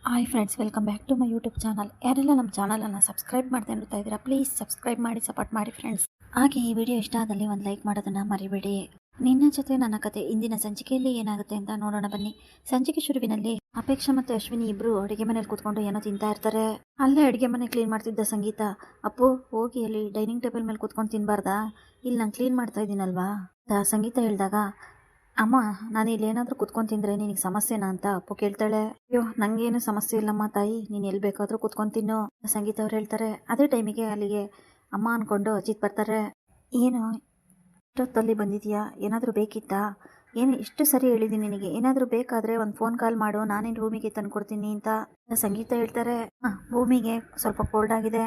Hi friends, welcome back to my YouTube channel. ಯಾರೆಲ್ಲ ನಮ್ಮ ಚಾನಲನ್ನು ಸಬ್ಸ್ಕ್ರೈಬ್ ಮಾಡ್ತಾ ನೋಡ್ತಾ ಇದ್ದೀರಾ, ಪ್ಲೀಸ್ ಸಬ್ಸ್ಕ್ರೈಬ್ ಮಾಡಿ ಸಪೋರ್ಟ್ ಮಾಡಿ ಫ್ರೆಂಡ್ಸ್. ಹಾಗೆ ಈ ವಿಡಿಯೋ ಇಷ್ಟ ಆದಲ್ಲಿ ಒಂದು ಲೈಕ್ ಮಾಡೋದನ್ನು ಮರಿಬೇಡಿ. ನಿನ್ನ ಜೊತೆ ನನ್ನ ಕತೆ ಇಂದಿನ ಸಂಚಿಕೆಯಲ್ಲಿ ಏನಾಗುತ್ತೆ ಅಂತ ನೋಡೋಣ ಬನ್ನಿ. ಸಂಚಿಕೆ ಶುರುವಿನಲ್ಲಿ ಅಪೇಕ್ಷಾ ಮತ್ತು ಅಶ್ವಿನಿ ಇಬ್ರು ಅಡುಗೆ ಮನೇಲಿ ಕೂತ್ಕೊಂಡು ಏನೋ ತಿಂತಾ ಇರ್ತಾರೆ. ಅಲ್ಲೇ ಅಡುಗೆ ಮನೆ ಕ್ಲೀನ್ ಮಾಡ್ತಿದ್ದ ಸಂಗೀತ, ಅಪ್ಪು ಹೋಗಿ ಅಲ್ಲಿ ಡೈನಿಂಗ್ ಟೇಬಲ್ ಮೇಲೆ ಕೂತ್ಕೊಂಡು ತಿನ್ಬಾರ್ದಾ, ಇಲ್ಲಿ ನಾನು ಕ್ಲೀನ್ ಮಾಡ್ತಾ ಇದ್ದೀನಲ್ವಾ ಅಂತ ಸಂಗೀತ ಹೇಳಿದಾಗ, ಅಮ್ಮ ನಾನು ಇಲ್ಲಿ ಏನಾದರೂ ಕುತ್ಕೊಂಡು ತಿಂದರೆ ನಿನಗೆ ಸಮಸ್ಯೆನಾ ಅಂತ ಅಪ್ಪು ಕೇಳ್ತಾಳೆ. ಅಯ್ಯೋ ನಂಗೇನು ಸಮಸ್ಯೆ ಇಲ್ಲಮ್ಮ ತಾಯಿ, ನೀನು ಎಲ್ಲಿ ಬೇಕಾದರೂ ಕುತ್ಕೊಂಡು ತಿನ್ನು ಸಂಗೀತ ಅವ್ರು ಹೇಳ್ತಾರೆ. ಅದೇ ಟೈಮಿಗೆ ಅಲ್ಲಿಗೆ ಅಮ್ಮ ಅಂದ್ಕೊಂಡು ಅಜಿತ್ ಬರ್ತಾರೆ. ಏನು ಇಷ್ಟೊತ್ತಲ್ಲಿ ಬಂದಿದ್ಯಾ, ಏನಾದರೂ ಬೇಕಿತ್ತಾ? ಏನು ಇಷ್ಟು ಸರಿ ಹೇಳಿದ್ದೀನಿ ನಿನಗೆ, ಏನಾದರೂ ಬೇಕಾದರೆ ಒಂದು ಫೋನ್ ಕಾಲ್ ಮಾಡು, ನಾನೇನು ರೂಮಿಗೆ ತಂದು ಕೊಡ್ತೀನಿ ಅಂತ ಸಂಗೀತ ಹೇಳ್ತಾರೆ. ಭೂಮಿಗೆ ಸ್ವಲ್ಪ ಕೋಲ್ಡ್ ಆಗಿದೆ,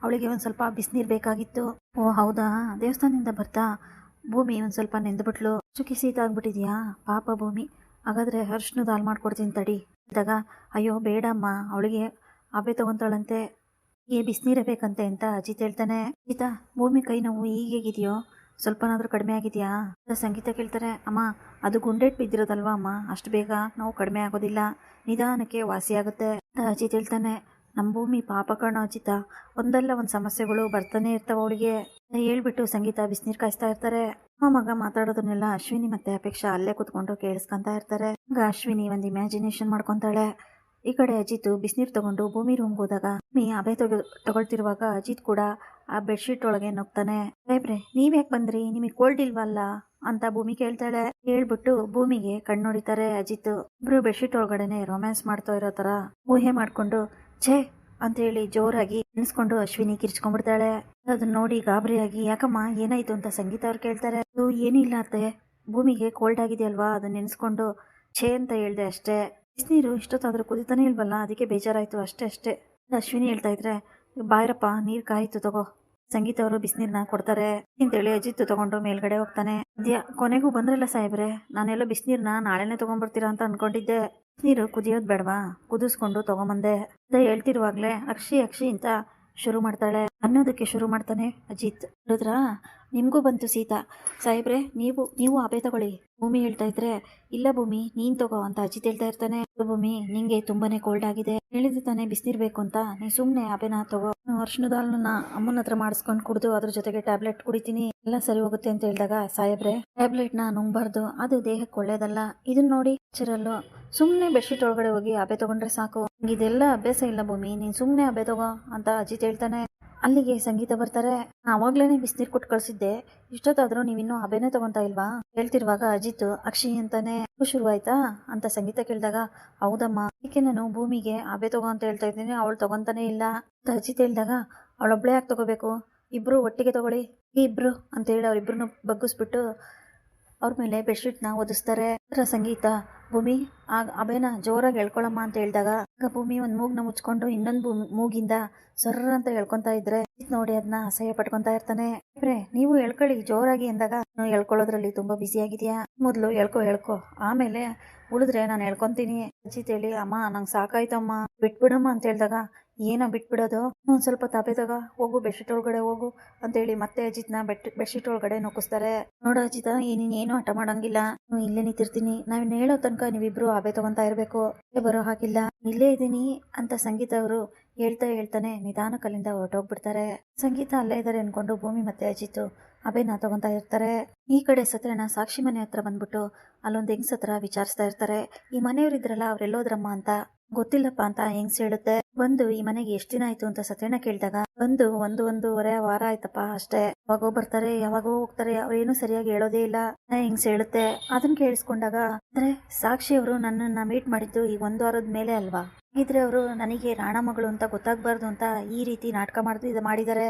ಅವಳಿಗೆ ಒಂದು ಸ್ವಲ್ಪ ಬಿಸಿನೀರು ಬೇಕಾಗಿತ್ತು. ಓ ಹೌದಾ, ದೇವಸ್ಥಾನದಿಂದ ಬರ್ತಾ ಭೂಮಿ ಒಂದು ಸ್ವಲ್ಪ ನೆಂದುಬಿಟ್ಲು, ಚುಕ್ಕಿ ಶೀತ ಆಗ್ಬಿಟ್ಟಿದ್ಯಾ ಪಾಪ ಭೂಮಿ, ಹಾಗಾದರೆ ಅರ್ಶಿನ ಹಾಲು ಮಾಡ್ಕೊಡ್ತೀನಿ ತಡಿ ಇದ್ದಾಗ, ಅಯ್ಯೋ ಬೇಡಮ್ಮ ಅವಳಿಗೆ ಹಬ್ಬೆ ತೊಗೊತಾಳಂತೆ, ಬಿಸಿನೀರೇ ಬೇಕಂತೆ ಅಂತ ಅಜಿತ್ ಹೇಳ್ತಾನೆ. ಅಜಿತ, ಭೂಮಿ ಕೈ ನೋವು ಈಗ ಹೇಗಿದೆಯೋ, ಸ್ವಲ್ಪನಾದರೂ ಕಡಿಮೆ ಆಗಿದೆಯಾ ಅಂತ ಸಂಗೀತ ಕೇಳ್ತಾರೆ. ಅಮ್ಮ ಅದು ಗುಂಡೆಟ್ ಬಿದ್ದಿರೋದಲ್ವಾ ಅಮ್ಮ, ಅಷ್ಟು ಬೇಗ ನೋವು ಕಡಿಮೆ ಆಗೋದಿಲ್ಲ, ನಿಧಾನಕ್ಕೆ ವಾಸಿ ಆಗುತ್ತೆ ಅಂತ ಅಜಿತ್ ಹೇಳ್ತಾನೆ. ನಮ್ಮ ಭೂಮಿ ಪಾಪ ಕಣೋ ಅಜಿತ, ಒಂದಲ್ಲ ಒಂದು ಸಮಸ್ಯೆಗಳು ಬರ್ತಾನೆ ಇರ್ತಾವ ಅವಳಿಗೆ ಹೇಳ್ಬಿಟ್ಟು ಸಂಗೀತ ಬಿಸಿನೀರು ಕಾಯಿಸ್ತಾ ಇರ್ತಾರೆ. ಮಗ ಮಾತಾಡೋದನ್ನೆಲ್ಲ ಅಶ್ವಿನಿ ಮತ್ತೆ ಅಪೇಕ್ಷಾ ಅಲ್ಲೇ ಕುತ್ಕೊಂಡು ಕೇಳಿಸ್ಕೊಂತ ಇರ್ತಾರೆ. ಆಗ ಅಶ್ವಿನಿ ಒಂದು ಇಮ್ಯಾಜಿನೇಷನ್ ಮಾಡ್ಕೊತಾಳೆ. ಈ ಕಡೆ ಅಜಿತ್ ಬಿಸಿನೀರು ತಗೊಂಡು ಭೂಮಿ ರೂಮ್ಗೆ ಹೋದಾಗ ಭೂಮಿ ಅಭಯ ತಗೊಳ್ತಿರುವಾಗ ಅಜಿತ್ ಕೂಡ ಆ ಬೆಡ್ಶೀಟ್ ಒಳಗೆ ನುಗ್ತಾನೆ. ಸಾಹೇಬ್ರೆ ನೀವ್ಯಾಕೆ ಬಂದ್ರಿ, ನಿಮಗೆ ಕೋಲ್ಡ್ ಇಲ್ವಲ್ಲ ಅಂತ ಭೂಮಿ ಕೇಳ್ತಾಳೆ. ಹೇಳ್ಬಿಟ್ಟು ಭೂಮಿಗೆ ಕಣ್ಣೊಡಿತಾರೆ ಅಜಿತ್. ಇಬ್ರು ಬೆಡ್ಶೀಟ್ ಒಳಗಡೆನೆ ರೊಮ್ಯಾನ್ಸ್ ಮಾಡ್ತಾ ಇರೋ ತರ ಊಹೆ ಮಾಡ್ಕೊಂಡು ಛೇ ಅಂತ ಹೇಳಿ ಜೋರಾಗಿ ನೆನೆಸ್ಕೊಂಡು ಅಶ್ವಿನಿ ಕಿರ್ಚ್ಕೊಂಡ್ಬಿಡ್ತಾಳೆ. ಅದನ್ನ ನೋಡಿ ಗಾಬರಿಯಾಗಿ, ಯಾಕಮ್ಮ ಏನಾಯ್ತು ಅಂತ ಸಂಗೀತ ಅವ್ರು ಕೇಳ್ತಾರೆ. ಅದು ಏನಿಲ್ಲ ಅತ್ತೆ, ಭೂಮಿಗೆ ಕೋಲ್ಡ್ ಆಗಿದೆ ಅಲ್ವಾ, ಅದನ್ನ ನೆನೆಸ್ಕೊಂಡು ಛೇ ಅಂತ ಹೇಳ್ದೆ ಅಷ್ಟೇ, ಬಿಸಿನೀರು ಇಷ್ಟೊತ್ತಾದ್ರೂ ಕುದಿತಾನೆ ಇಲ್ವಲ್ಲ ಅದಕ್ಕೆ ಬೇಜಾರಾಯ್ತು ಅಷ್ಟೇ ಅಶ್ವಿನಿ ಹೇಳ್ತಾ ಇದ್ರೆ, ಬಾಯ್ರಪ್ಪ ನೀರು ಕಾಯಿತು ತಗೋ. ಸಂಗೀತ ಅವರು ಬಿಸಿನೀರನ್ನ ಕೊಡ್ತಾರೆ ಅಂತೇಳಿ ಅಜಿತ್ ತಗೊಂಡು ಮೇಲ್ಗಡೆ ಹೋಗ್ತಾನೆ. ಕೊನೆಗೂ ಬಂದ್ರಲ್ಲ ಸಾಹೇಬ್ರೆ, ನಾನೆಲ್ಲ ಬಿಸಿನೀರನ್ನ ನಾಳೆನೆ ತಗೊಂಡ್ಬರ್ತೀರಾ ಅಂತ ಅನ್ಕೊಂಡಿದ್ದೆ, ನೀರು ಕುದಿಯೋದು ಬೇಡವಾ, ಕುದಿಸ್ಕೊಂಡು ತಗೊಂಬಂದೆ ಅಂತ ಹೇಳ್ತಿರುವಾಗ್ಲೇ ಅಕ್ಷಿ ಅಂತ ಶುರು ಮಾಡ್ತಾಳೆ. ಅನ್ನೋದಕ್ಕೆ ಶುರು ಮಾಡ್ತಾನೆ ಅಜಿತ್. ಹೇಳಿದ್ರಾ ನಿಮಗೂ ಬಂತು ಸೀತಾ, ಸಾಹೇಬ್ರೆ ನೀವು ಅಬೆ ತಗೊಳ್ಳಿ. ಭೂಮಿ ಹೇಳ್ತಾ ಇದ್ರೆ, ಇಲ್ಲ ಭೂಮಿ ನೀನ್ ತಗೋ ಅಂತ ಅಜಿತ್ ಹೇಳ್ತಾ ಇರ್ತಾನೆ. ಭೂಮಿ ನಿಂಗೆ ತುಂಬಾನೇ ಕೋಲ್ಡ್ ಆಗಿದೆ, ಹೇಳಿದ್ರೆ ತಾನೇ ಬಿಸಿನೀರ್ ಬೇಕು ಅಂತ, ನೀ ಸುಮ್ನೆ ಅಬೆನ ತಗೋ, ಅರ್ಶಿನದ ಹಾಲನ್ನ ಅಮ್ಮನ ಹತ್ರ ಮಾಡಿಸ್ಕೊಂಡು ಕುಡಿದು ಅದ್ರ ಜೊತೆಗೆ ಟ್ಯಾಬ್ಲೆಟ್ ಕುಡಿತೀನಿ, ಎಲ್ಲ ಸರಿ ಹೋಗುತ್ತೆ ಅಂತ ಹೇಳಿದಾಗ, ಸಾಹೇಬ್ರೆ ಟ್ಯಾಬ್ಲೆಟ್ನ ನುಂಗ್ಬಾರ್ದು, ಅದು ದೇಹಕ್ಕೆ ಒಳ್ಳೇದಲ್ಲ, ಇದನ್ನ ನೋಡಿ ಚಿರಲ್ಲು, ಸುಮ್ಮನೆ ಬೆಡ್ಶೀಟ್ ಒಳಗಡೆ ಹೋಗಿ ಅಬೆ ತಗೊಂಡ್ರೆ ಸಾಕು, ಇದೆಲ್ಲ ಅಭ್ಯಾಸ ಇಲ್ಲ ಭೂಮಿ, ನೀನ್ ಸುಮ್ಮನೆ ಅಬೆ ತಗೋ ಅಂತ ಅಜಿತ್ ಹೇಳ್ತಾನೆ. ಅಲ್ಲಿಗೆ ಸಂಗೀತ ಬರ್ತಾರೆ. ಆವಾಗ್ಲೇನೆ ಬಿಸಿನೀರು ಕೊಟ್ಟು ಕಳ್ಸಿದ್ದೆ, ಇಷ್ಟೊತ್ತಾದ್ರೂ ನೀವಿನ್ನೂ ಅಬೆನೇ ತಗೊಂತಾ ಇಲ್ವಾ ಹೇಳ್ತಿರುವಾಗ ಅಜಿತ್ ಅಕ್ಷಿ ಅಂತಾನೆ. ಶುರುವಾಯ್ತಾ ಅಂತ ಸಂಗೀತ ಕೇಳಿದಾಗ, ಹೌದಮ್ಮ ಅದಕ್ಕೆ ನಾನು ಭೂಮಿಗೆ ಅಬೆ ತಗೋ ಅಂತ ಹೇಳ್ತಾ ಇದ್ದೀನಿ, ಅವಳು ತಗೊಂತಾನೆ ಇಲ್ಲ ಅಂತ ಅಜಿತ್ ಹೇಳಿದಾಗ, ಅವಳೊಬ್ಳೆ ಯಾಕೆ ತಗೋಬೇಕು, ಇಬ್ರು ಒಟ್ಟಿಗೆ ತಗೊಳ್ಳಿ ಇಬ್ರು ಅಂತ ಹೇಳಿ ಅವ್ರಿಬ್ರು ಬಗ್ಗಿಸ್ಬಿಟ್ಟು ಅವ್ರ ಮೇಲೆ ಬೆಡ್ಶೀಟ್ನ ಒದಿಸ್ತಾರೆ. ಸಂಗೀತ, ಭೂಮಿ ಅಬೇನ ಜೋರಾಗಿ ಹೇಳ್ಕೊಳಮ್ಮ ಅಂತ ಹೇಳಿದಾಗ, ಭೂಮಿ ಒಂದು ಮೂಗ್ನ ಮುಚ್ಕೊಂಡು ಇನ್ನೊಂದು ಮೂಗಿಂದ ಸರ್ರ ಅಂತ ಹೇಳ್ಕೊಂತ ಇದ್ರೆ ನೋಡಿ ಅದನ್ನ ಅಸಹ್ಯ ಪಟ್ಕೊಂತ ಇರ್ತಾನೆ. ನೀವು ಹೇಳ್ಕೊಳ್ಳಿ ಜೋರಾಗಿ ಅಂದಾಗ, ಹೇಳ್ಕೊಳ್ಳೋದ್ರಲ್ಲಿ ತುಂಬಾ ಬಿಸಿ ಆಗಿದ್ಯಾ, ಮೊದಲು ಹೇಳ್ಕೊ ಆಮೇಲೆ ಉಳಿದ್ರೆ ನಾನು ಹೇಳ್ಕೊಂತೀನಿ ಅಜಿತ್ ಹೇಳಿ, ಅಮ್ಮ ನಂಗೆ ಸಾಕಾಯ್ತಮ್ಮ ಬಿಟ್ಬಿಡಮ್ಮ ಅಂತ ಹೇಳಿದಾಗ, ಏನೋ ಬಿಟ್ಬಿಡೋದು, ಒಂದ್ ಸ್ವಲ್ಪ ತಾಪೆ ತಗ ಹೋಗು, ಬೆಡ್ಶೀಟ್ ಒಳಗಡೆ ಹೋಗು ಅಂತೇಳಿ ಮತ್ತೆ ಅಜಿತ್ನ ಬೆಡ್ಶೀಟ್ ಒಳಗಡೆ ನುಗ್ಗಿಸ್ತಾರೆ. ನೋಡ ಅಜಿತ, ನೀನೇನು ಹಠ ಮಾಡಂಗಿಲ್ಲ, ಇಲ್ಲೇ ನಿಂತಿರ್ತೀನಿ, ನಾವಿನ್ ಹೇಳೋ ತನಕ ನೀವಿಬ್ರು ಅಬೆ ತಗೊಂತಾ ಇರ್ಬೇಕು, ಬರೋ ಹಾಗಿಲ್ಲ, ಇಲ್ಲೇ ಇದೀನಿ ಅಂತ ಸಂಗೀತ ಅವರು ಹೇಳ್ತಾನೆ ನಿಧಾನಕ್ಕೆ ಅಲ್ಲಿಂದ ಹೊರಟೋಗ್ಬಿಡ್ತಾರೆ. ಸಂಗೀತ ಅಲ್ಲೇ ಇದ್ದಾರೆ ಅನ್ಕೊಂಡು ಭೂಮಿ ಮತ್ತೆ ಅಜಿತ್ ಅಬೆನ ತಗೊಂತಾ ಇರ್ತಾರೆ. ಈ ಕಡೆ ಸತ್ಯಣ್ಣ ಸಾಕ್ಷಿ ಮನೆ ಹತ್ರ ಬಂದ್ಬಿಟ್ಟು ಅಲ್ಲೊಂದು ಹೆಂಗ್ಸ್ ಹತ್ರ ವಿಚಾರಿಸ್ತಾ ಇರ್ತಾರೆ. ಈ ಮನೆಯವ್ರಿದ್ರಲ್ಲ ಅವ್ರೆಲ್ಲೋದ್ರಮ್ಮ ಅಂತ ಗೊತ್ತಿಲ್ಲಪ್ಪ ಅಂತ ಹೆಂಗ್ಸ್ ಹೇಳುತ್ತೆ. ಬಂದು ಈ ಮನೆಗೆ ಎಷ್ಟು ದಿನ ಆಯ್ತು ಅಂತ ಸತ್ಯಣ್ಣ ಕೇಳಿದಾಗ, ಬಂದು ಒಂದೂವರೆ ವಾರ ಆಯ್ತಪ್ಪ ಅಷ್ಟೇ, ಯಾವಾಗೋ ಬರ್ತಾರೆ ಯಾವಾಗೋ ಹೋಗ್ತಾರೆ, ಅವ್ರೇನು ಸರಿಯಾಗಿ ಹೇಳೋದೇ ಇಲ್ಲ ಹೆಂಗ್ಸ್ ಹೇಳುತ್ತೆ. ಅದನ್ನ ಕೇಳಿಸ್ಕೊಂಡಾಗ, ಅಂದ್ರೆ ಸಾಕ್ಷಿ ಅವರು ನನ್ನನ್ನ ಮೀಟ್ ಮಾಡಿದ್ದು ಈಗ 1 ವಾರದ ಮೇಲೆ ಅಲ್ವಾ, ಹಾಗಿದ್ರೆ ಅವರು ನನಗೆ ರಾಣ ಮಗಳು ಅಂತ ಗೊತ್ತಾಗ್ಬಾರ್ದು ಅಂತ ಈ ರೀತಿ ನಾಟಕ ಮಾಡಿದ್ದಾರೆ.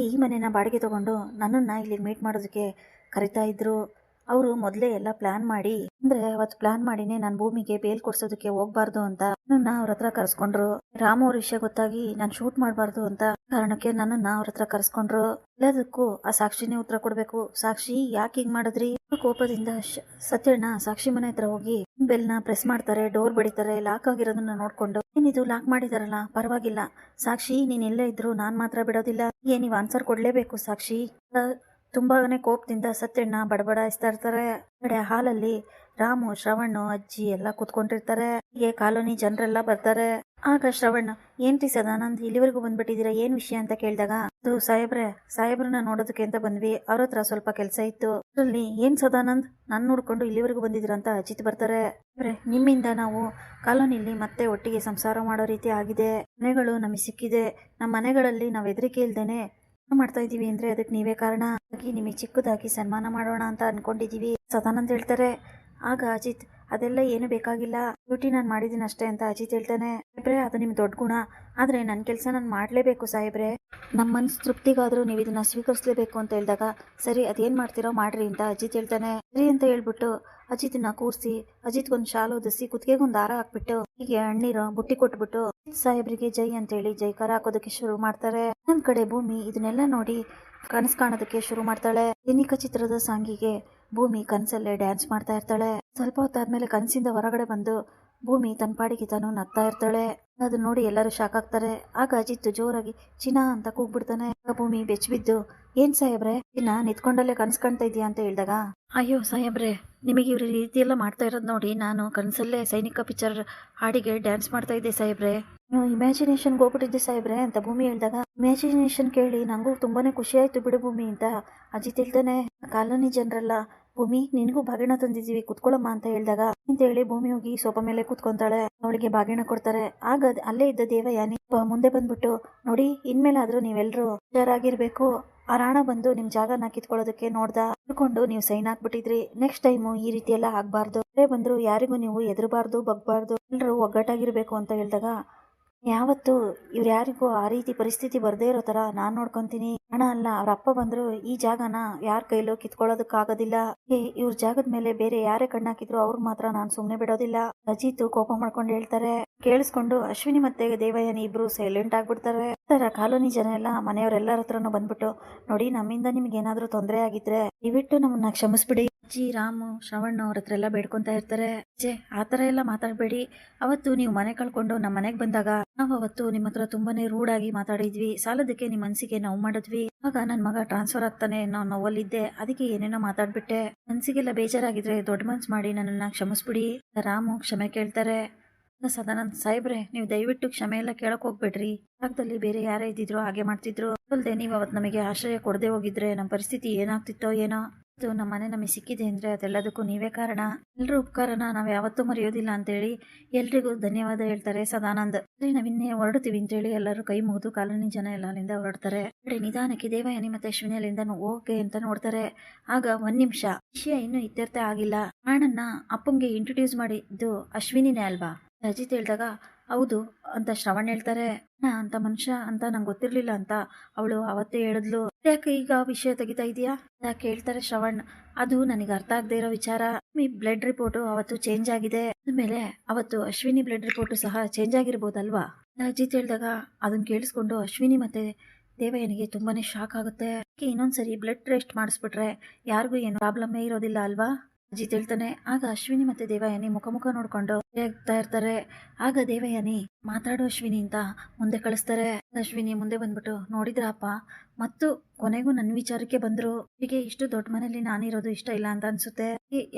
ಈ ಮನೆನ ಬಾಡಿಗೆ ತಗೊಂಡು ನನ್ನನ್ನ ಇಲ್ಲಿ ಮೀಟ್ ಮಾಡೋದಕ್ಕೆ ಕರಿತಾ ಇದ್ರು. ಅವರು ಮೊದಲೇ ಎಲ್ಲ ಪ್ಲಾನ್ ಮಾಡಿ, ಅಂದ್ರೆ ಅವತ್ತು ಪ್ಲಾನ್ ಮಾಡಿನೇ ನಾನು ಭೂಮಿಗೆ ಬೇಲ್ ಕೊಡ್ಸೋದಕ್ಕೆ ಹೋಗ್ಬಾರ್ದು ಅಂತ ನನ್ನ ಅವ್ರ ಹತ್ರ ಕರ್ಸ್ಕೊಂಡ್ರು. ರಾಮ್ ಅವ್ರ ವಿಷಯ ಗೊತ್ತಾಗಿ ನಾನು ಶೂಟ್ ಮಾಡಬಾರ್ದು ಅಂತ ಕಾರಣಕ್ಕೆ ನನ್ನನ್ನ ಅವ್ರ ಹತ್ರ ಕರ್ಸ್ಕೊಂಡ್ರು. ಎಲ್ಲದಕ್ಕೂ ಆ ಸಾಕ್ಷಿನೇ ಉತ್ತರ ಕೊಡ್ಬೇಕು, ಸಾಕ್ಷಿ ಯಾಕೆ ಹಿಂಗ್ ಮಾಡಿದ್ರಿ. ಕೋಪದಿಂದ ಸತ್ಯಣ್ಣ ಸಾಕ್ಷಿ ಮನೆ ಹತ್ರ ಹೋಗಿ ಬೆಲ್ನ ಪ್ರೆಸ್ ಮಾಡ್ತಾರೆ, ಡೋರ್ ಬಡಿತಾರೆ, ಲಾಕ್ ಆಗಿರೋದನ್ನ ನೋಡ್ಕೊಂಡು, ಏನಿದು ಲಾಕ್ ಮಾಡಿದಾರಲ್ಲ ಪರವಾಗಿಲ್ಲ ಸಾಕ್ಷಿ, ನೀನ್ ಎಲ್ಲೇ ಇದ್ರು ನಾನ್ ಮಾತ್ರ ಬಿಡೋದಿಲ್ಲ, ನೀವು ಆನ್ಸರ್ ಕೊಡ್ಲೇಬೇಕು ಸಾಕ್ಷಿ. ತುಂಬಾನೇ ಕೋಪದಿಂದ ಸತ್ಯಣ್ಣ ಬಡಬಡಾಯಿಸ್ತಾ ಇರ್ತಾರೆ. ಕಡೆ ಹಾಲಲ್ಲಿ ರಾಮು, ಶ್ರವಣ್, ಅಜ್ಜಿ ಎಲ್ಲ ಕುತ್ಕೊಂಡಿರ್ತಾರೆ. ಹೀಗೆ ಕಾಲೋನಿ ಜನರೆಲ್ಲ ಬರ್ತಾರೆ. ಆಗ ಶ್ರವಣ್ ಏನ್ರಿ ಸದಾನಂದ್ ಇಲ್ಲಿವರೆಗೂ ಬಂದ್ಬಿಟ್ಟಿದ್ದೀರಾ, ಏನು ವಿಷಯ ಅಂತ ಕೇಳಿದಾಗ ಅದು ಸಾಹೇಬ್ರನ್ನ ನೋಡೋದಕ್ಕೆ ಅಂತ ಬಂದ್ವಿ, ಅವ್ರ ಹತ್ರ ಸ್ವಲ್ಪ ಕೆಲಸ ಇತ್ತು. ಅದರಲ್ಲಿ ಏನ್ ಸದಾನಂದ್ ನಾನು ನೋಡ್ಕೊಂಡು ಇಲ್ಲಿವರೆಗೂ ಬಂದಿದ್ದೀರಾ ಅಂತ ಅಜಿತ್ ಬರ್ತಾರೆ. ನಿಮ್ಮಿಂದ ನಾವು ಕಾಲೋನಿಯಲ್ಲಿ ಮತ್ತೆ ಒಟ್ಟಿಗೆ ಸಂಸಾರ ಮಾಡೋ ರೀತಿ ಆಗಿದೆ. ಮನೆಗಳು ನಮಗೆ ಸಿಕ್ಕಿದೆ, ನಮ್ಮ ಮನೆಗಳಲ್ಲಿ ನಾವು ಹೆದರಿಕೆ ಇಲ್ದೇನೆ ಮಾಡ್ತಾ ಇದೀವಿ ಅಂದ್ರೆ ಅದಕ್ಕೆ ನೀವೇ ಕಾರಣ. ನಿಮಗೆ ಚಿಕ್ಕದಾಗಿ ಸನ್ಮಾನ ಮಾಡೋಣ ಅಂತ ಅನ್ಕೊಂಡಿದೀವಿ ಸದಾನಂದ್ ಹೇಳ್ತಾರೆ. ಆಗ ಅಜಿತ್ ಅದೆಲ್ಲ ಏನು ಬೇಕಾಗಿಲ್ಲ, ಡ್ಯೂಟಿ ನಾನು ಮಾಡಿದ್ದೀನಿ ಅಷ್ಟೇ ಅಂತ ಅಜಿತ್ ಹೇಳ್ತಾನೆ. ಸಾಹೇಬ್ರೆ ಅದು ನಿಮ್ ದೊಡ್ಡ ಗುಣ, ಆದ್ರೆ ನನ್ನ ಕೆಲಸ ನಾನು ಮಾಡ್ಲೇಬೇಕು ಸಾಹೇಬ್ರೆ, ನಮ್ಮ ಮನ್ಸು ತೃಪ್ತಿಗಾದ್ರೂ ನೀವು ಇದನ್ನ ಸ್ವೀಕರಿಸಲೇಬೇಕು ಅಂತ ಹೇಳಿದಾಗ ಸರಿ ಅದೇನ್ ಮಾಡ್ತೀರೋ ಮಾಡ್ರಿ ಅಂತ ಅಜಿತ್ ಹೇಳ್ತಾನೆ. ಸರಿ ಅಂತ ಹೇಳ್ಬಿಟ್ಟು ಅಜಿತ್ನ ಕೂರಿಸಿ ಅಜಿತ್ಗೊಂದು ಶಾಲು ಹೊದಿಸಿ ಕುತ್ತಿಗೆಗೊಂದು ದಾರ ಹಾಕ್ಬಿಟ್ಟು ಹೀಗೆ ಅಣ್ಣೀರು ಬುಟ್ಟಿ ಕೊಟ್ಬಿಟ್ಟು ಸಾಹೇಬ್ರಿಗೆ ಜೈ ಅಂತ ಹೇಳಿ ಜೈಕಾರ ಹಾಕೋದಕ್ಕೆ ಶುರು ಮಾಡ್ತಾರೆ. ಒಂದ್ ಕಡೆ ಭೂಮಿ ಇದನ್ನೆಲ್ಲ ನೋಡಿ ಕನಸು ಕಾಣೋದಕ್ಕೆ ಶುರು ಮಾಡ್ತಾಳೆ. ಸೈನಿಕ ಚಿತ್ರದ ಸಾಂಗಿಗೆ ಭೂಮಿ ಕನಸಲ್ಲೇ ಡ್ಯಾನ್ಸ್ ಮಾಡ್ತಾ ಇರ್ತಾಳೆ. ಸ್ವಲ್ಪ ಹೊತ್ತಾದ್ಮೇಲೆ ಕನಸಿಂದ ಹೊರಗಡೆ ಬಂದು ಭೂಮಿ ತನ್ನ ಪಾಡಿಗೆ ತಾನು ನಗ್ತಾ ಇರ್ತಾಳೆ. ಅದನ್ನ ನೋಡಿ ಎಲ್ಲರೂ ಶಾಕ್ ಆಗ್ತಾರೆ. ಆಗ ಅಜಿತ್ ಜೋರಾಗಿ ಚಿನ್ನ ಅಂತ ಕೂಗ್ಬಿಡ್ತಾನೆ. ಭೂಮಿ ಬೆಚ್ಚಬಿದ್ದು ಏನ್ ಸಾಹೇಬ್ರೆ ಇನ್ನ ನಿಂತ್ಕೊಂಡಲ್ಲೇ ಕನಸು ಕಾಣ್ತಾ ಇದೀಯಾ ಅಂತ ಹೇಳಿದಾಗ ಅಯ್ಯೋ ಸಾಹೇಬ್ರೆ ನಿಮಗೆ ಇವ್ರ ರೀತಿ ಎಲ್ಲ ಮಾಡ್ತಾ ಇರೋದು ನೋಡಿ ನಾನು ಕನಸಲ್ಲೇ ಸೈನಿಕ ಪಿಕ್ಚರ್ ಹಾಡಿಗೆ ಡ್ಯಾನ್ಸ್ ಮಾಡ್ತಾ ಇದ್ದೆ ಸಾಹೇಬ್ರೆ, ಇಮ್ಯಾಜಿನೇಷನ್ಗೆ ಹೋಗ್ಬಿಟ್ಟಿದ್ದೆ ಸಾಹೇಬ್ರೆ ಅಂತ ಭೂಮಿ ಹೇಳಿದಾಗ ಇಮ್ಯಾಜಿನೇಷನ್ ಕೇಳಿ ನಂಗೂ ತುಂಬಾನೇ ಖುಷಿ ಆಯ್ತು ಬಿಡು ಭೂಮಿ ಅಂತ ಅಜಿತ್ ಹೇಳ್ತಾನೆ. ಕಾಲೋನಿ ಜನರಲ್ಲ ಭೂಮಿ ನಿನ್ಗೂ ಬಾಗಿಣ ತಂದಿದೀವಿ ಕುತ್ಕೊಳ್ಳಮ್ಮ ಅಂತ ಹೇಳಿದಾಗ ಅಂತ ಹೇಳಿ ಭೂಮಿ ಹೋಗಿ ಸೋಫಾ ಮೇಲೆ ಕೂತ್ಕೊಂತಾಳೆ. ಅವಳಿಗೆ ಬಾಗಿಣ ಕೊಡ್ತಾರೆ. ಆಗ ಅಲ್ಲೇ ಇದ್ದ ದೇವಯಾನಿ ಮುಂದೆ ಬಂದ್ಬಿಟ್ಟು ನೋಡಿ ಇನ್ಮೇಲಾದ್ರೂ ನೀವೆಲ್ರೂ ಹುಷಾರಾಗಿರ್ಬೇಕು, ಆ ರಾಣ ಬಂದು ನಿಮ್ ಜಾಗನ ಕಿತ್ಕೊಳ್ಳೋದಕ್ಕೆ ನೋಡ್ಕೊಂಡು ನೀವು ಸೈನ್ ಹಾಕ್ಬಿಟ್ಟಿದ್ರಿ, ನೆಕ್ಸ್ಟ್ ಟೈಮು ಈ ರೀತಿ ಎಲ್ಲ ಆಗ್ಬಾರ್ದು, ಬಂದ್ರು ಯಾರಿಗೂ ನೀವು ಎದುರಬಾರ್ದು ಬಗ್ಬಾರ್ದು, ಎಲ್ಲರೂ ಒಗ್ಗಟ್ಟಾಗಿರ್ಬೇಕು ಅಂತ ಹೇಳಿದಾಗ ಯಾವತ್ತು ಇವ್ರು ಯಾರಿಗೂ ಆ ರೀತಿ ಪರಿಸ್ಥಿತಿ ಬರ್ದೇ ಇರೋ ತರ ನಾನ್ ನೋಡ್ಕೊಂತೀನಿ, ಹಣ ಅಲ್ಲ ಅವ್ರ ಅಪ್ಪ ಬಂದ್ರು ಈ ಜಾಗನ ಯಾರ ಕೈಲೂ ಕಿತ್ಕೊಳ್ಳೋದಕ್ಕಾಗೋದಿಲ್ಲ, ಇವ್ರ ಜಾಗದ ಮೇಲೆ ಬೇರೆ ಯಾರೇ ಕಣ್ಣಾಕಿದ್ರು ಅವ್ರು ಮಾತ್ರ ನಾನ್ ಸುಮ್ನೆ ಬಿಡೋದಿಲ್ಲ. ಅಜಿತ್ ಕೋಪ ಮಾಡ್ಕೊಂಡು ಹೇಳ್ತಾರೆ. ಕೇಳಿಸ್ಕೊಂಡು ಅಶ್ವಿನಿ ಮತ್ತೆ ದೇವಯಾನಿ ಇಬ್ರು ಸೈಲೆಂಟ್ ಆಗ್ಬಿಡ್ತಾರೆ. ಕಾಲೋನಿ ಜನ ಎಲ್ಲ ಮನೆಯವರೆಲ್ಲರ ಹತ್ರನೂ ಬಂದ್ಬಿಟ್ಟು ನೋಡಿ ನಮ್ಮಿಂದ ನಿಮ್ಗೆ ಏನಾದ್ರೂ ತೊಂದರೆ ಆಗಿದ್ರೆ ದಯವಿಟ್ಟು ನಮ್ಮನ್ನ ಕ್ಷಮಿಸ್ಬಿಡಿ, ಅಜ್ಜಿ ರಾಮು ಶ್ರವಣ್ ಅವ್ರ ಹತ್ರ ಎಲ್ಲ ಬೇಡ್ಕೊಂತಾ ಇರ್ತಾರೆ. ಆತರ ಎಲ್ಲ ಮಾತಾಡ್ಬೇಡಿ, ಅವತ್ತು ನೀವು ಮನೆ ಕಳ್ಕೊಂಡು ನಮ್ಮ ಮನೆಗೆ ಬಂದಾಗ ನಾವು ಅವತ್ತು ನಿಮ್ಮ ಹತ್ರ ತುಂಬಾನೇ ರೂಡ್ ಆಗಿ ಮಾತಾಡಿದ್ವಿ, ಸಾಲದಕ್ಕೆ ನಿಮ್ ಮನ್ಸಿಗೆ ನೋವು ಮಾಡಿದ್ವಿ, ಆಗ ನನ್ ಮಗ ಟ್ರಾನ್ಸ್ಫರ್ ಆಗ್ತಾನೆ ನಾವು ನೋವಲ್ಲಿದ್ದೆ, ಅದಕ್ಕೆ ಏನೇನೋ ಮಾತಾಡ್ಬಿಟ್ಟೆ, ಮನ್ಸಿಗೆಲ್ಲ ಬೇಜಾರಾಗಿದ್ರೆ ದೊಡ್ಡ ಮನ್ಸ್ ಮಾಡಿ ನನ್ನನ್ನ ಕ್ಷಮಿಸ್ಬಿಡಿ. ರಾಮು ಕ್ಷಮೆ ಕೇಳ್ತಾರೆ. ಸದಾನಂದ್ ಸಾಹೇಬ್ರೆ ನೀವು ದಯವಿಟ್ಟು ಕ್ಷಮೆ ಎಲ್ಲ ಕೇಳಕ್ ಹೋಗ್ಬೇಡ್ರಿ, ಜಾಗದಲ್ಲಿ ಬೇರೆ ಯಾರೇ ಇದ್ದಿದ್ರು ಹಾಗೆ ಮಾಡ್ತಿದ್ರು, ಅಲ್ದೆ ನೀವು ಅವತ್ತು ನಮಗೆ ಆಶ್ರಯ ಕೊಡದೆ ಹೋಗಿದ್ರೆ ನಮ್ಮ ಪರಿಸ್ಥಿತಿ ಏನಾಗ್ತಿತ್ತೋ ಏನೋ, ನಮ್ಮ ಮನೆ ನಮಗೆ ಸಿಕ್ಕಿದೆ ಅಂದ್ರೆ ಅದೆಲ್ಲದಕ್ಕೂ ನೀವೇ ಕಾರಣ, ಎಲ್ರ ಉಪಕಾರನ ನಾವ್ ಯಾವತ್ತೂ ಮರೆಯೋದಿಲ್ಲ ಅಂತೇಳಿ ಎಲ್ರಿಗೂ ಧನ್ಯವಾದ ಹೇಳ್ತಾರೆ ಸದಾನಂದ್. ನಾವಿನ್ನೇ ಹೊರಡ್ತೀವಿ ಅಂತೇಳಿ ಎಲ್ಲರೂ ಕೈ ಮುಗಿದು ಕಾಲೋನಿ ಜನ ಎಲ್ಲ ಅಲ್ಲಿಂದ ಹೊರಡ್ತಾರೆ. ನಿಧಾನಕ್ಕೆ ದೇವಯಾನಿ ಮತ್ತೆ ಅಶ್ವಿನಿ ಅಲ್ಲಿಂದ ಓಕೆ ಅಂತ ನೋಡ್ತಾರೆ. ಆಗ ಒಂದ್ ನಿಮಿಷ ವಿಷಯ ಇನ್ನೂ ಇತ್ಯರ್ಥ ಆಗಿಲ್ಲ, ಅಣ್ಣನ್ನ ಅಪ್ಪಂಗೆ ಇಂಟ್ರೊಡ್ಯೂಸ್ ಮಾಡಿದ್ದು ಅಶ್ವಿನಿನೇ ಅಲ್ವಾ ಅಜಿತ್ ಹೇಳಿದಾಗ ಹೌದು ಅಂತ ಶ್ರವಣ್ ಹೇಳ್ತಾರೆ. ಅಂತ ಮನುಷ್ಯ ಅಂತ ನಂಗೆ ಗೊತ್ತಿರ್ಲಿಲ್ಲ ಅಂತ ಅವಳು ಅವತ್ತೇ ಹೇಳಿದ್ಲು, ಯಾಕೆ ಈಗ ವಿಷಯ ತೆಗಿತಾ ಇದೀಯಾ ಅಂತ ಕೇಳ್ತಾರೆ ಶ್ರವಣ್. ಅದು ನನಗೆ ಅರ್ಥ ಆಗದೆ ಇರೋ ವಿಚಾರ, ಈ ಬ್ಲಡ್ ರಿಪೋರ್ಟ್ ಅವತ್ತು ಚೇಂಜ್ ಆಗಿದೆ, ಆದ್ಮೇಲೆ ಅವತ್ತು ಅಶ್ವಿನಿ ಬ್ಲಡ್ ರಿಪೋರ್ಟ್ ಸಹ ಚೇಂಜ್ ಆಗಿರ್ಬೋದಲ್ವಾ ಅಜಿತ್ ಹೇಳಿದಾಗ ಅದನ್ನ ಕೇಳಿಸ್ಕೊಂಡು ಅಶ್ವಿನಿ ಮತ್ತೆ ದೇವಯಾನಿಗೆ ತುಂಬಾನೇ ಶಾಕ್ ಆಗುತ್ತೆ. ಇನ್ನೊಂದ್ಸರಿ ಬ್ಲಡ್ ಟೆಸ್ಟ್ ಮಾಡಿಸ್ಬಿಟ್ರೆ ಯಾರಿಗೂ ಏನು ಪ್ರಾಬ್ಲಮ್ಮೇ ಇರೋದಿಲ್ಲ ಅಲ್ವಾ ಅಜಿತ್ ಹೇಳ್ತಾನೆ. ಆಗ ಅಶ್ವಿನಿ ಮತ್ತೆ ದೇವಯಾನಿ ಮುಖ ನೋಡ್ಕೊಂಡು ಹೇಳ್ತಾ ಇರ್ತಾರೆ. ಆಗ ದೇವಯಾನಿ ಮಾತಾಡೋ ಅಶ್ವಿನಿ ಅಂತ ಮುಂದೆ ಕಳಿಸ್ತಾರೆ. ಅಶ್ವಿನಿ ಮುಂದೆ ಬಂದ್ಬಿಟ್ಟು ನೋಡಿದ್ರಪ್ಪ ಮತ್ತು ಕೊನೆಗೂ ನನ್ನ ವಿಚಾರಕ್ಕೆ ಬಂದ್ರು, ಹೀಗೆ ಇಷ್ಟು ದೊಡ್ಡ ಮನೇಲಿ ನಾನಿರೋದು ಇಷ್ಟ ಇಲ್ಲ ಅಂತ ಅನ್ಸುತ್ತೆ,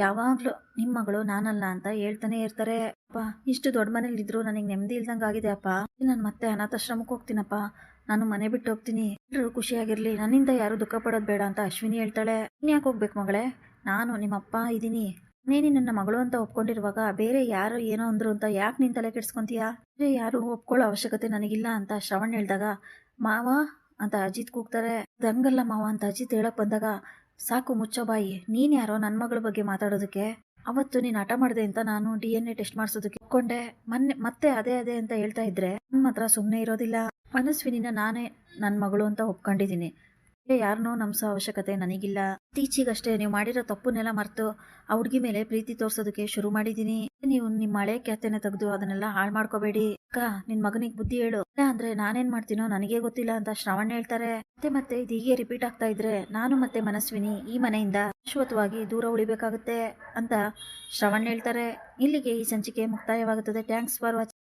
ಯಾವಾಗ್ಲೂ ನಿಮ್ ಮಗಳು ನಾನಲ್ಲ ಅಂತ ಹೇಳ್ತಾನೆ ಇರ್ತಾರೆ. ಅಪ್ಪ ಇಷ್ಟು ದೊಡ್ಡ ಮನೇಲಿ ಇದ್ರು ನನಗೆ ನೆಮ್ಮದಿ ಇಲ್ದಂಗ ಆಗಿದೆ ಅಪ್ಪ, ನಾನು ಮತ್ತೆ ಅನಾಥಾಶ್ರಮಕ್ಕೆ ಹೋಗ್ತೀನಪ್ಪ, ನಾನು ಮನೆ ಬಿಟ್ಟು ಹೋಗ್ತೀನಿ, ಎಲ್ಲರೂ ಖುಷಿಯಾಗಿರ್ಲಿ, ನನ್ನಿಂದ ಯಾರು ದುಃಖ ಪಡೋದು ಬೇಡ ಅಂತ ಅಶ್ವಿನಿ ಹೇಳ್ತಾಳೆ. ಇನ್ಯಾಕೆ ಹೋಗ್ಬೇಕು ಮಗಳೇ, ನಾನು ನಿಮ್ಮಪ್ಪ ಇದ್ದೀನಿ, ನೀನು ನನ್ನ ಮಗಳು ಅಂತ ಒಪ್ಕೊಂಡಿರುವಾಗ ಬೇರೆ ಯಾರು ಏನೋ ಅಂದ್ರು ಅಂತ ಯಾಕೆ ನೀನ್ ತಲೆ ಕೆಡ್ಸ್ಕೊಂತೀಯಾ, ಯಾರು ಒಪ್ಕೊಳ್ಳೋ ಅವಶ್ಯಕತೆ ನನಗಿಲ್ಲ ಅಂತ ಶ್ರವಣ್ ಹೇಳ್ದಾಗ ಮಾವ ಅಂತ ಅಜಿತ್ ಕೂಗ್ತಾರೆ. ದಂಗಲ್ಲ ಮಾವ ಅಂತ ಅಜಿತ್ ಹೇಳಕ್ ಬಂದಾಗ ಸಾಕು ಮುಚ್ಚೋ ಬಾಯಿ, ನೀನ್ ಯಾರೋ ನನ್ನ ಮಗಳ ಬಗ್ಗೆ ಮಾತಾಡೋದಕ್ಕೆ, ಅವತ್ತು ನೀನ್ ಹಠ ಮಾಡಿದೆ ಅಂತ ನಾನು DNA ಟೆಸ್ಟ್ ಮಾಡಿಸೋದಕ್ಕೆ ಒಪ್ಕೊಂಡೆ, ಮತ್ತೆ ಅದೇ ಅಂತ ಹೇಳ್ತಾ ಇದ್ರೆ ನನ್ನ ಮಾತ್ರ ಸುಮ್ಮನೆ ಇರೋದಿಲ್ಲ, ಮನಸ್ವಿನಿನ ನಾನೇ ನನ್ನ ಮಗಳು ಅಂತ ಒಪ್ಕೊಂಡಿದ್ದೀನಿ, ಯಾರನ್ನೋ ನಮ್ಸೋ ಅವಶ್ಯಕತೆ ನನಗಿಲ್ಲ, ಇತ್ತೀಚೆಗಷ್ಟೇ ನೀವು ಮಾಡಿರೋ ತಪ್ಪನ್ನೆಲ್ಲ ಮರೆತು ಆ ಹುಡುಗಿ ಮೇಲೆ ಪ್ರೀತಿ ತೋರ್ಸೋದಕ್ಕೆ ಶುರು ಮಾಡಿದೀನಿ, ನೀವು ನಿಮ್ಮ ಹಳೆ ಖ್ಯಾತೆನ ತೆಗೆದು ಅದನ್ನೆಲ್ಲ ಹಾಳು ಮಾಡ್ಕೋಬೇಡಿ, ಅಕ್ಕ ನಿನ್ ಮಗನಿಗೆ ಬುದ್ಧಿ ಹೇಳು, ಅಂದ್ರೆ ನಾನೇನ್ ಮಾಡ್ತೀನೋ ನನಗೇ ಗೊತ್ತಿಲ್ಲ ಅಂತ ಶ್ರವಣ್ ಹೇಳ್ತಾರೆ. ಮತ್ತೆ ಇದು ಹೀಗೆ ರಿಪೀಟ್ ಆಗ್ತಾ ಇದ್ರೆ ನಾನು ಮತ್ತೆ ಮನಸ್ವಿನಿ ಈ ಮನೆಯಿಂದ ಶಾಶ್ವತವಾಗಿ ದೂರ ಉಳಿಬೇಕಾಗುತ್ತೆ ಅಂತ ಶ್ರವಣ್ ಹೇಳ್ತಾರೆ. ಇಲ್ಲಿಗೆ ಈ ಸಂಚಿಕೆ ಮುಕ್ತಾಯವಾಗುತ್ತದೆ. Thanks for watching.